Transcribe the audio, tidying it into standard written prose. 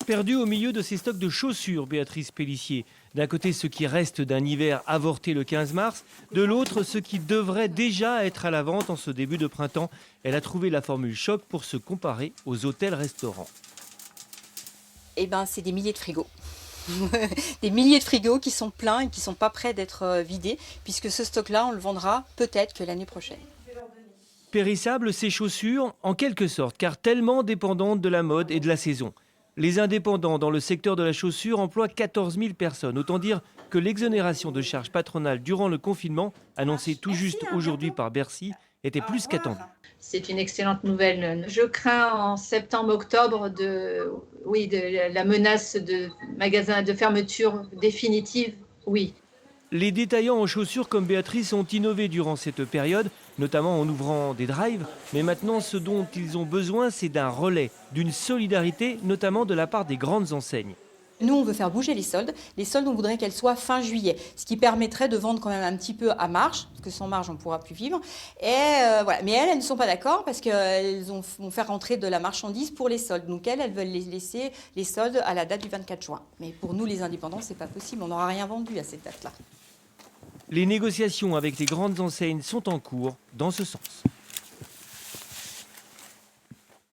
Perdue au milieu de ces stocks de chaussures, Béatrice Pellissier. D'un côté, ce qui reste d'un hiver avorté le 15 mars. De l'autre, ce qui devrait déjà être à la vente en ce début de printemps. Elle a trouvé la formule choc pour se comparer aux hôtels-restaurants. Eh ben, c'est des milliers de frigos. Des milliers de frigos qui sont pleins et qui ne sont pas prêts d'être vidés, puisque ce stock-là, on le vendra peut-être que l'année prochaine. Périssables, ces chaussures, en quelque sorte, car tellement dépendantes de la mode et de la saison. Les indépendants dans le secteur de la chaussure emploient 14 000 personnes. Autant dire que l'exonération de charges patronales durant le confinement, annoncée tout juste aujourd'hui par Bercy, était plus qu'attendue. C'est une excellente nouvelle. Je crains en septembre-octobre de la menace de magasins de fermeture définitive, oui. Les détaillants en chaussures comme Béatrice ont innové durant cette période, notamment en ouvrant des drives. Mais maintenant, ce dont ils ont besoin, c'est d'un relais, d'une solidarité, notamment de la part des grandes enseignes. Nous, on veut faire bouger les soldes. Les soldes, on voudrait qu'elles soient fin juillet, ce qui permettrait de vendre quand même un petit peu à marge, parce que sans marge, on ne pourra plus vivre. Voilà. Mais elles ne sont pas d'accord parce qu'elles vont faire rentrer de la marchandise pour les soldes. Donc elles veulent laisser les soldes à la date du 24 juin. Mais pour nous, les indépendants, ce n'est pas possible. On n'aura rien vendu à cette date-là. Les négociations avec les grandes enseignes sont en cours dans ce sens.